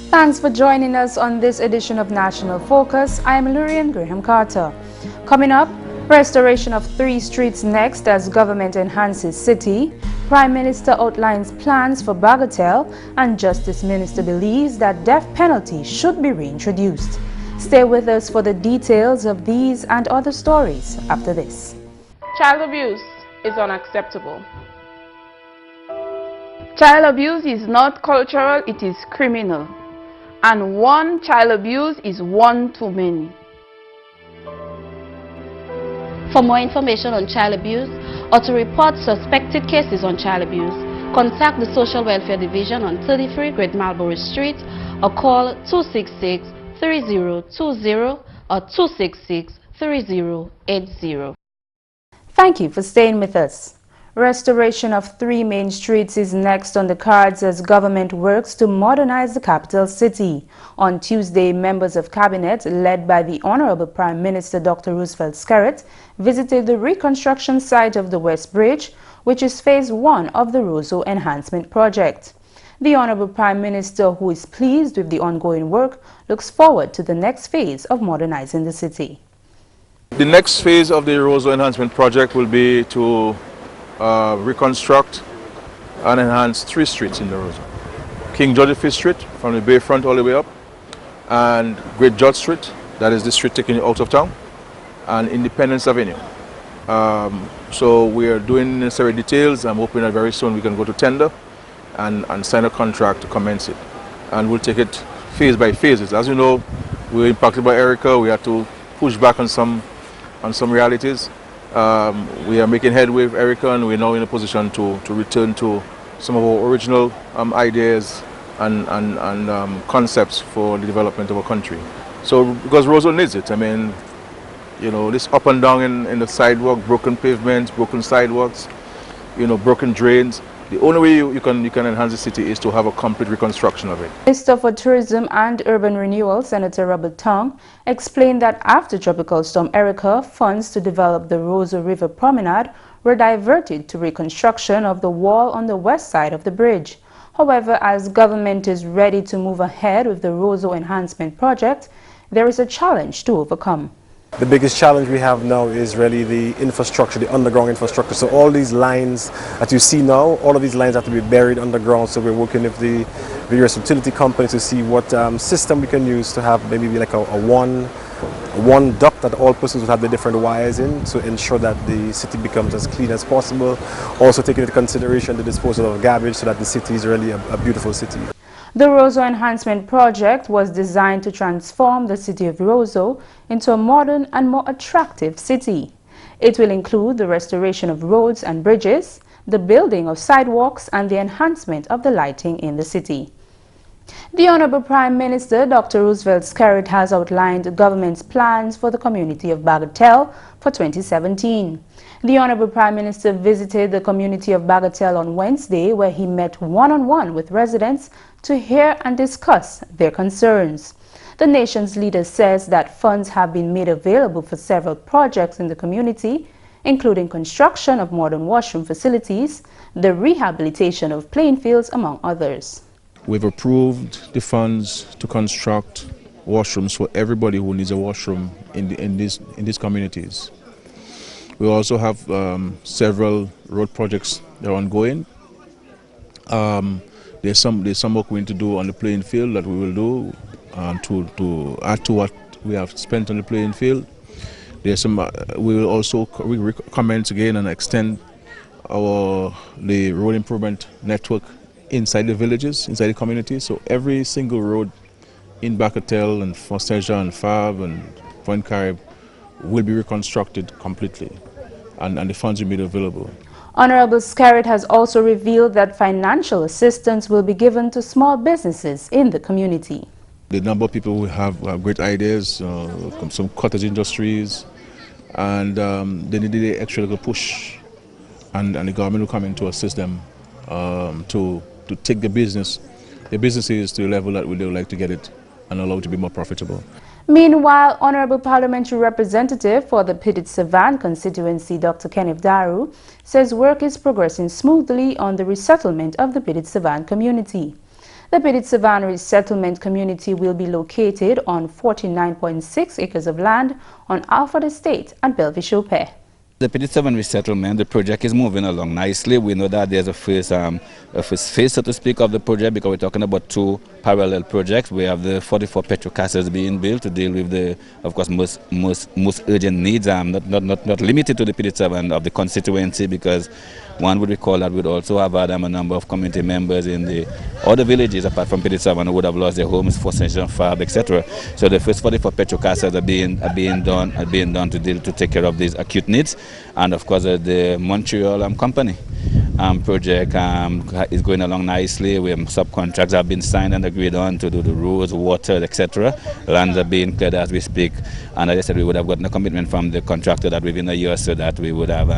Thanks for joining us on this edition of National Focus. I am Lourianne Graham-Carter. Coming up, restoration of 3 streets next as government enhances city. Prime Minister outlines plans for Bagatelle, and Justice Minister believes that death penalty should be reintroduced. Stay with us for the details of these and other stories after this. Child abuse is unacceptable. Child abuse is not cultural, it is criminal. And one child abuse is one too many. For more information on child abuse or to report suspected cases on child abuse, contact the Social Welfare Division on 33 Great Marlborough Street or call 266-3020 or 266-3080. Thank you for staying with us. Restoration of 3 main streets is next on the cards as government works to modernize the capital city. On Tuesday, members of cabinet led by the Honorable Prime Minister Dr. Roosevelt Skerrit visited the reconstruction site of the West Bridge, which is phase 1 of the Roseau Enhancement Project. The Honorable Prime Minister, who is pleased with the ongoing work, looks forward to the next phase of modernizing the city. The next phase of the Roseau Enhancement Project will be to reconstruct and enhance 3 streets in the Roseau. King George V Street from the Bayfront all the way up, and Great George Street, that is the street taking you out of town, and Independence Avenue. So we are doing necessary details. I'm hoping that very soon we can go to tender and sign a contract to commence it. And we'll take it phase by phases. As you know, we were impacted by Erica. We had to push back on some realities. We are making headway with Erica, and we're now in a position to return to some of our original ideas and concepts for the development of our country. So, because Roseau needs it. I mean, you know, this up and down in the sidewalk, broken pavements, broken sidewalks, you know, broken drains. The only way you can enhance the city is to have a complete reconstruction of it. Minister for Tourism and Urban Renewal, Senator Robert Tong, explained that after Tropical Storm Erica, funds to develop the Roseau River Promenade were diverted to reconstruction of the wall on the west side of the bridge. However, as government is ready to move ahead with the Roseau Enhancement Project, there is a challenge to overcome. The biggest challenge we have now is really the infrastructure, the underground infrastructure. So all these lines that you see now, all of these lines have to be buried underground. So we're working with the various utility companies to see what system we can use to have maybe like a one duct that all persons will have the different wires in to ensure that the city becomes as clean as possible. Also taking into consideration the disposal of garbage so that the city is really a beautiful city. The Roseau Enhancement Project was designed to transform the city of Roseau into a modern and more attractive city. It will include the restoration of roads and bridges, the building of sidewalks, and the enhancement of the lighting in the city. The Honorable Prime Minister Dr. Roosevelt Skerrit has outlined the government's plans for the community of Bagatelle for 2017. The Honorable Prime Minister visited the community of Bagatelle on Wednesday, where he met one-on-one with residents to hear and discuss their concerns. The nation's leader says that funds have been made available for several projects in the community, including construction of modern washroom facilities, the rehabilitation of playing fields, among others. We've approved the funds to construct washrooms for everybody who needs a washroom in these communities. We also have several road projects that are ongoing. There's some work we need to do on the playing field that we will do to add to what we have spent on the playing field. There's some. We will also commence again and extend the road improvement network inside the villages, inside the communities. So every single road in Bagatelle and Fosteja and Fab and Point Carib will be reconstructed completely, and the funds will be made available. Honorable Skerrit has also revealed that financial assistance will be given to small businesses in the community. The number of people who have great ideas, some cottage industries, and they need the extra little push, and the government will come in to assist them to take their businesses to the level that we would like to get it and allow it to be more profitable. Meanwhile, Honorable Parliamentary Representative for the Pitit-Savan constituency, Dr. Kenneth Daru, says work is progressing smoothly on the resettlement of the Pitit-Savan community. The Pitit-Savan resettlement community will be located on 49.6 acres of land on Alfred Estate at Belvis-Chopin. The Pitit-Savan resettlement, the project is moving along nicely. We know that there's a first phase, so to speak, of the project, because we're talking about two parallel projects. We have the 44 petrol casters being built to deal with the, of course, most urgent needs, not limited to the Pitit-Savan of the constituency, because one would recall that we'd also have had a number of community members in the other villages apart from Pitit-Savan who would have lost their homes, for Saint-Jean, Fab, etc. So the first 44 petrol casters are being done to take care of these acute needs. And of course, the Montreal company project is going along nicely. Subcontracts have been signed and agreed on to do the roads, water, etc. Lands are being cleared as we speak. And as I said, we would have gotten a commitment from the contractor that within a year so that we would have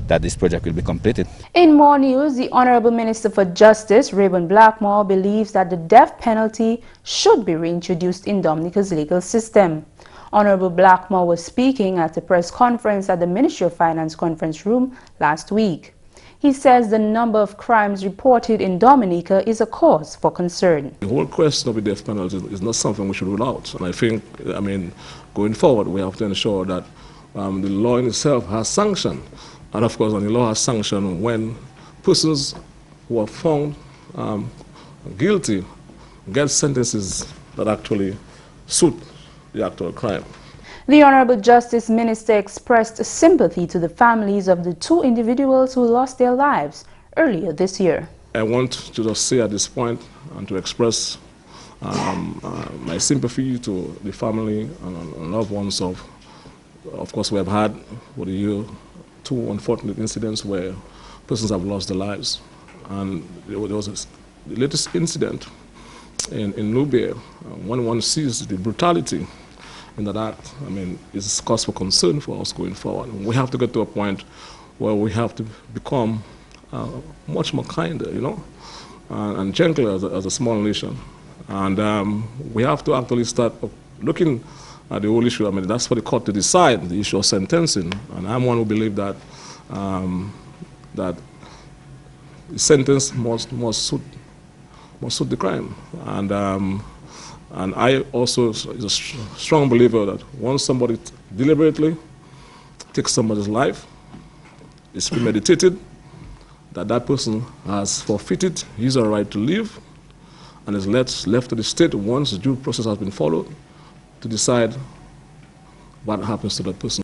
that this project will be completed. In more news, the Honorable Minister for Justice, Rayburn Blackmore, believes that the death penalty should be reintroduced in Dominica's legal system. Honorable Blackmore was speaking at a press conference at the Ministry of Finance conference room last week. He says the number of crimes reported in Dominica is a cause for concern. The whole question of the death penalty is not something we should rule out. And I think, going forward, we have to ensure that the law in itself has sanction. And of course, when the law has sanction, when persons who are found guilty get sentences that actually suit the actual crime. The Honorable Justice Minister expressed sympathy to the families of the two individuals who lost their lives earlier this year. I want to just say at this point and to express my sympathy to the family and loved ones of course, we have had for the year two unfortunate incidents where persons have lost their lives. And there was the latest incident in Nubia. When one sees the brutality in that act, it's cause for concern for us going forward. We have to get to a point where we have to become much more kinder, and gentler as a small nation. And we have to actually start looking at the whole issue. That's for the court to decide the issue of sentencing. And I'm one who believes that that the sentence must suit the crime. And I also is a strong believer that once somebody deliberately takes somebody's life, it's premeditated, that person has forfeited his or her right to live, and is left to the state once the due process has been followed to decide what happens to that person.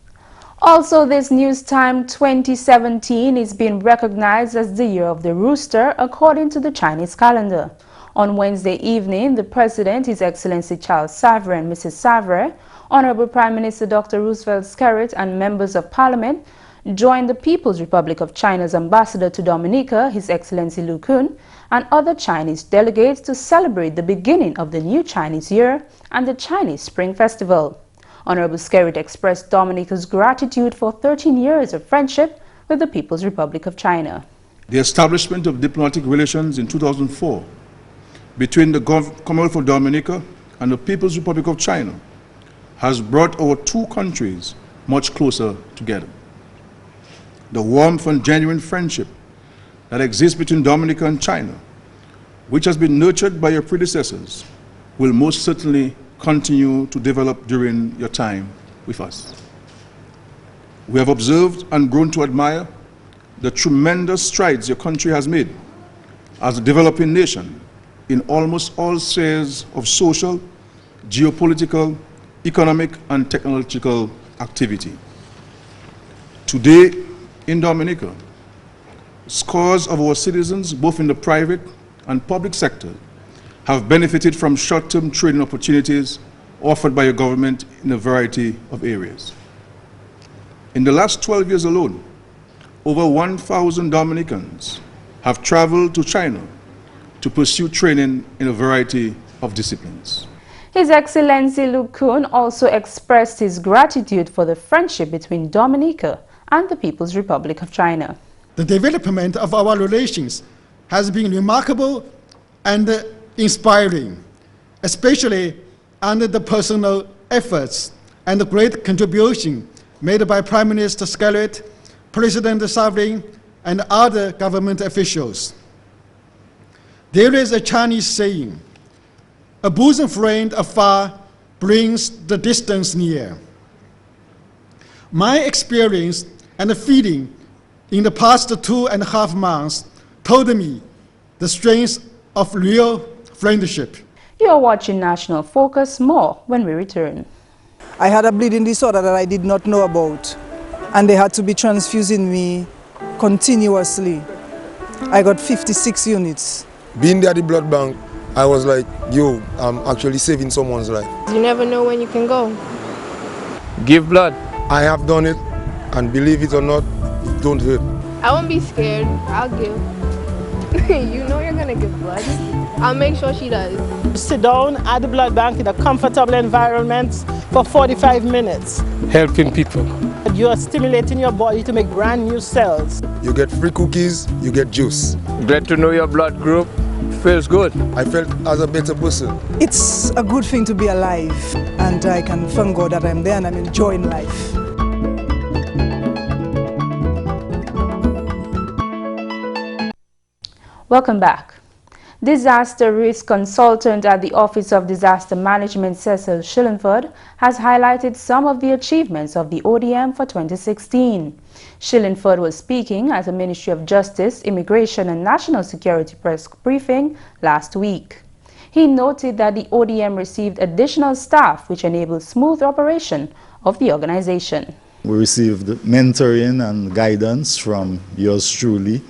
Also, this News Time 2017 is being recognized as the Year of the Rooster according to the Chinese calendar. On Wednesday evening, the President, His Excellency Charles Savre and Mrs. Savre, Honorable Prime Minister Dr. Roosevelt Skerrit and members of Parliament joined the People's Republic of China's Ambassador to Dominica, His Excellency Lu Kun, and other Chinese delegates to celebrate the beginning of the new Chinese Year and the Chinese Spring Festival. Honorable Skerrit expressed Dominica's gratitude for 13 years of friendship with the People's Republic of China. The establishment of diplomatic relations in 2004 between the Commonwealth of Dominica and the People's Republic of China has brought our two countries much closer together. The warmth and genuine friendship that exists between Dominica and China, which has been nurtured by your predecessors, will most certainly continue to develop during your time with us. We have observed and grown to admire the tremendous strides your country has made as a developing nation in almost all spheres of social, geopolitical, economic, and technological activity. Today, in Dominica, scores of our citizens, both in the private and public sector, have benefited from short-term trading opportunities offered by your government in a variety of areas. In the last 12 years alone, over 1,000 Dominicans have traveled to China to pursue training in a variety of disciplines. His Excellency Lu Kun also expressed his gratitude for the friendship between Dominica and the People's Republic of China. The development of our relations has been remarkable and inspiring, especially under the personal efforts and the great contribution made by Prime Minister Scarlett, President Savling, and other government officials. There is a Chinese saying, "A bosom friend afar brings the distance near." My experience and feeling in the past 2.5 months told me the strength of real friendship. You are watching National Focus. More when we return. I had a bleeding disorder that I did not know about, and they had to be transfusing me continuously. I got 56 units. Being there at the blood bank, I was like, yo, I'm actually saving someone's life. You never know when you can go. Give blood. I have done it, and believe it or not, it don't hurt. I won't be scared. I'll give. You know you're gonna give blood. I'll make sure she does. Sit down at the blood bank in a comfortable environment for 45 minutes. Helping people. You are stimulating your body to make brand new cells. You get free cookies, you get juice. Glad to know your blood group. Feels good. I felt as a better person. It's a good thing to be alive, and I can thank God that I'm there and I'm enjoying life. Welcome back. Disaster risk consultant at the Office of Disaster Management, Cecil Shillingford, has highlighted some of the achievements of the ODM for 2016. Shillingford was speaking at a Ministry of Justice, Immigration and National Security press briefing last week. He noted that the ODM received additional staff which enabled smooth operation of the organization. We received mentoring and guidance from yours truly,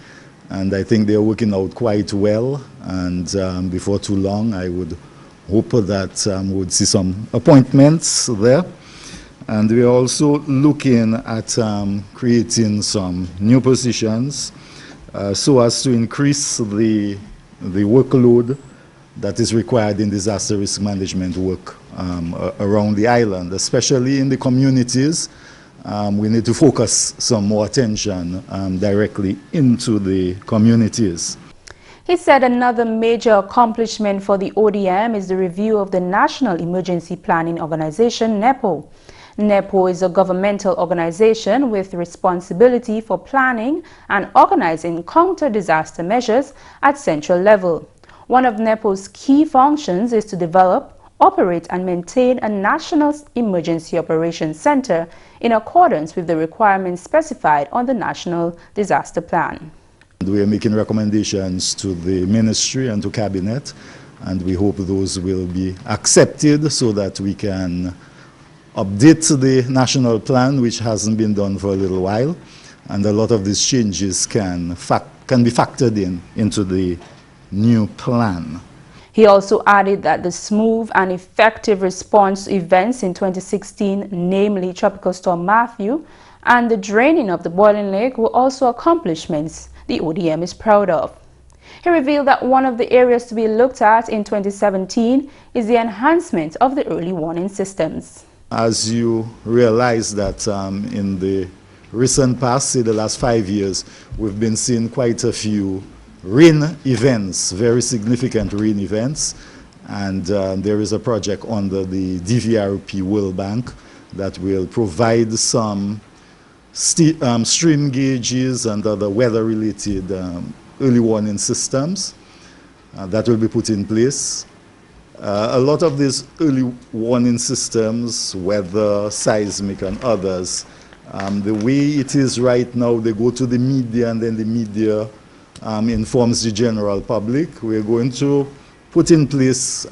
and I think they're working out quite well, and before too long I would hope that we would see some appointments there. And we're also looking at creating some new positions so as to increase the workload that is required in disaster risk management work around the island, especially in the communities. We need to focus some more attention directly into the communities. He said another major accomplishment for the ODM is the review of the National Emergency Planning Organization, NEPO. NEPO is a governmental organization with responsibility for planning and organizing counter-disaster measures at central level. One of NEPO's key functions is to develop, operate and maintain a National Emergency Operations Center in accordance with the requirements specified on the National Disaster Plan. We are making recommendations to the Ministry and to Cabinet, and we hope those will be accepted so that we can update the national plan, which hasn't been done for a little while, and a lot of these changes can be factored into the new plan. He also added that the smooth and effective response to events in 2016, namely Tropical Storm Matthew, and the draining of the Boiling Lake were also accomplishments the ODM is proud of. He revealed that one of the areas to be looked at in 2017 is the enhancement of the early warning systems. As you realize that in the recent past, say the last 5 years, we've been seeing quite a few rain events, very significant rain events, and there is a project under the DVRP World Bank that will provide some stream gauges and other weather-related early warning systems that will be put in place. A lot of these early warning systems, weather, seismic and others, the way it is right now, they go to the media and then the media informs the general public. We're going to put in place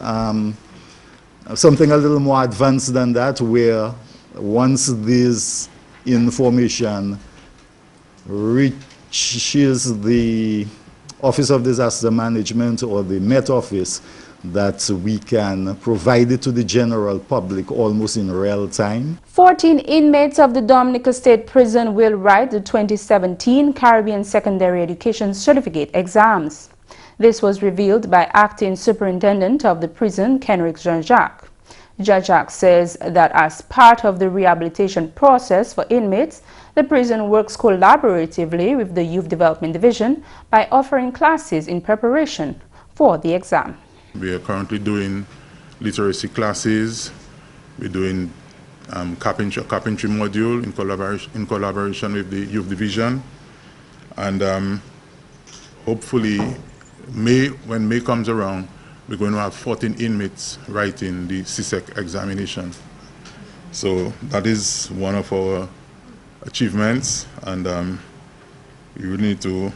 something a little more advanced than that, where once this information reaches the Office of Disaster Management or the Met Office, that we can provide it to the general public almost in real time. 14 inmates of the Dominica State Prison will write the 2017 Caribbean Secondary Education Certificate exams. This was revealed by Acting Superintendent of the prison, Kenrick Jean-Jacques. Jean-Jacques says that as part of the rehabilitation process for inmates, the prison works collaboratively with the Youth Development Division by offering classes in preparation for the exam. We are currently doing literacy classes, We're doing carpentry module in collaboration with the Youth Division. And hopefully, when May comes around, we're going to have 14 inmates writing the CSEC examination. So that is one of our achievements, and we really need to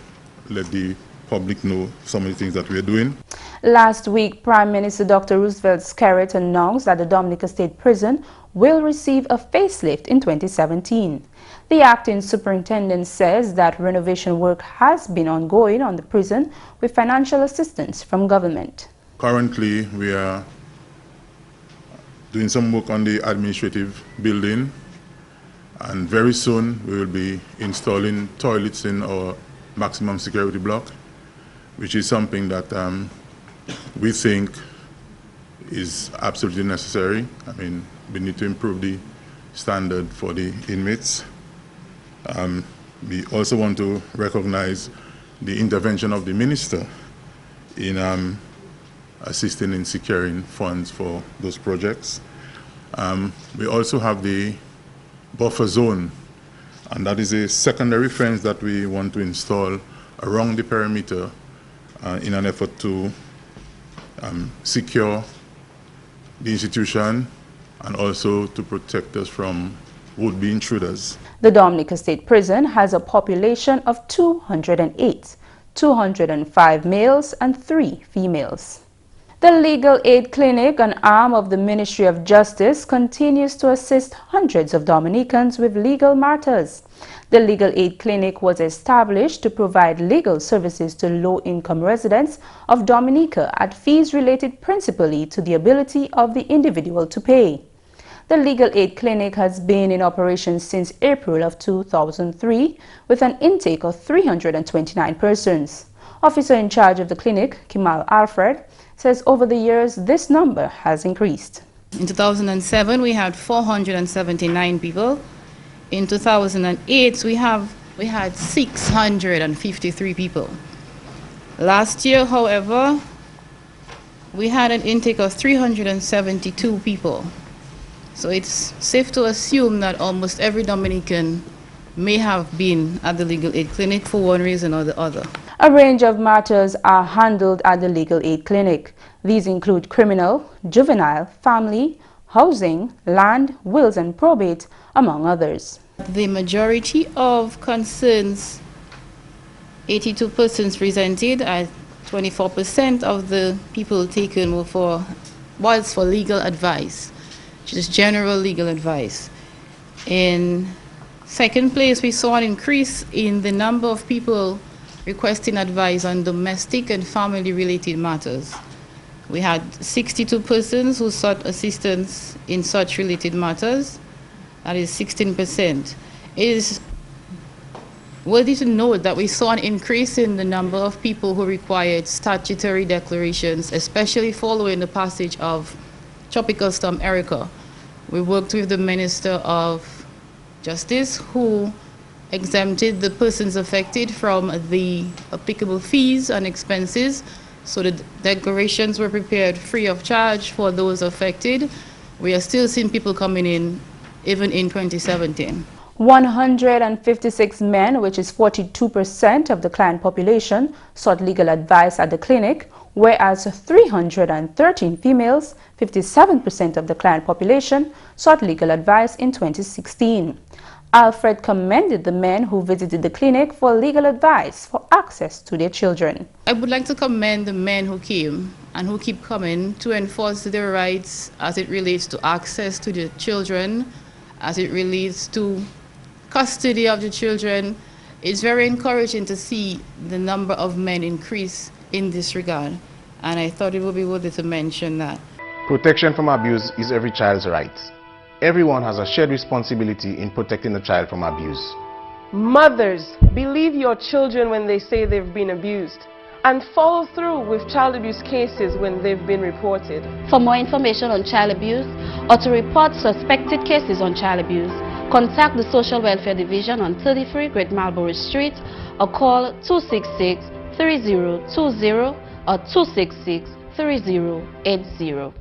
let the public know some of the things that we are doing. Last week, Prime Minister Dr. Roosevelt Skerrit announced that the Dominica State Prison will receive a facelift in 2017. The acting superintendent says that renovation work has been ongoing on the prison with financial assistance from government. Currently, we are doing some work on the administrative building, and very soon we will be installing toilets in our maximum security block, which is something that we think is absolutely necessary. I mean, we need to improve the standard for the inmates. We also want to recognize the intervention of the minister in assisting in securing funds for those projects. We also have the buffer zone, and that is a secondary fence that we want to install around the perimeter in an effort to secure the institution and also to protect us from would-be intruders. The Dominica State Prison has a population of 208, 205 males and 3 females. The Legal Aid Clinic, an arm of the Ministry of Justice, continues to assist hundreds of Dominicans with legal matters. The Legal Aid Clinic was established to provide legal services to low-income residents of Dominica at fees related principally to the ability of the individual to pay. The Legal Aid Clinic has been in operation since April of 2003 with an intake of 329 persons. Officer in charge of the clinic, Kimal Alfred, says over the years this number has increased. In 2007 we had 479 people. In 2008 we had 653 people. Last year, however, we had an intake of 372 people. So it's safe to assume that almost every Dominican may have been at the Legal Aid Clinic for one reason or the other. A range of matters are handled at the Legal Aid Clinic. These include criminal, juvenile, family, housing, land, wills and probate, among others. The majority of concerns, 82 persons presented, 24% of the people taken was for legal advice, just general legal advice. In second place, we saw an increase in the number of people requesting advice on domestic and family-related matters. We had 62 persons who sought assistance in such related matters. That is 16%. It is worthy to note that we saw an increase in the number of people who required statutory declarations, especially following the passage of Tropical Storm Erica. We worked with the Minister of Justice, who exempted the persons affected from the applicable fees and expenses, so the declarations were prepared free of charge for those affected. We are still seeing people coming in even in 2017. 156 men, which is 42% of the client population, sought legal advice at the clinic, whereas 313 females, 57% of the client population, sought legal advice in 2016. Alfred commended the men who visited the clinic for legal advice for access to their children. I would like to commend the men who came and who keep coming to enforce their rights as it relates to access to the children, as it relates to custody of the children. It's very encouraging to see the number of men increase in this regard, and I thought it would be worthy to mention that. Protection from abuse is every child's right. Everyone has a shared responsibility in protecting the child from abuse. Mothers, believe your children when they say they've been abused, and follow through with child abuse cases when they've been reported. For more information on child abuse or to report suspected cases on child abuse, contact the Social Welfare Division on 33 Great Marlborough Street or call 266-3020 or 266-3080.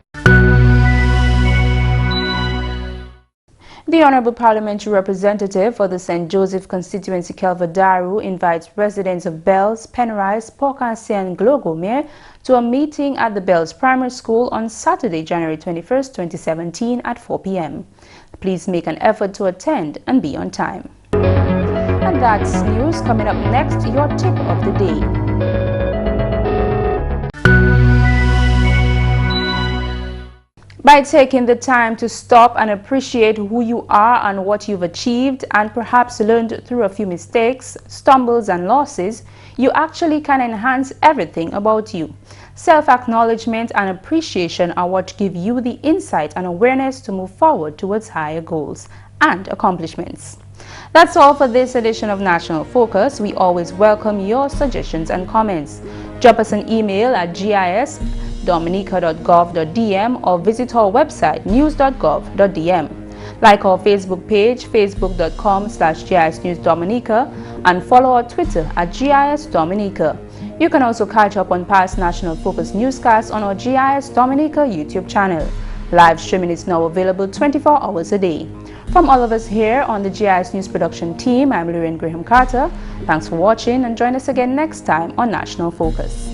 The Honourable Parliamentary Representative for the St. Joseph Constituency, Kelvadaru, invites residents of Bells, Penrise, Port-Cassé and Glogomere to a meeting at the Bells Primary School on Saturday, January 21st, 2017 at 4 p.m. Please make an effort to attend and be on time. And that's news. Coming up next, your tip of the day. By taking the time to stop and appreciate who you are and what you've achieved and perhaps learned through a few mistakes, stumbles and losses, you actually can enhance everything about you. Self-acknowledgement and appreciation are what give you the insight and awareness to move forward towards higher goals and accomplishments. That's all for this edition of National Focus. We always welcome your suggestions and comments. Drop us an email at gisdominica.gov.dm or visit our website news.gov.dm. Like our Facebook page, facebook.com/GISNewsDominica, and follow our Twitter at GIS Dominica. You can also catch up on past National Focus newscasts on our GIS Dominica YouTube channel. Live streaming is now available 24 hours a day. From all of us here on the GIS News production team, I'm Lourianne Graham-Carter. Thanks for watching and join us again next time on National Focus.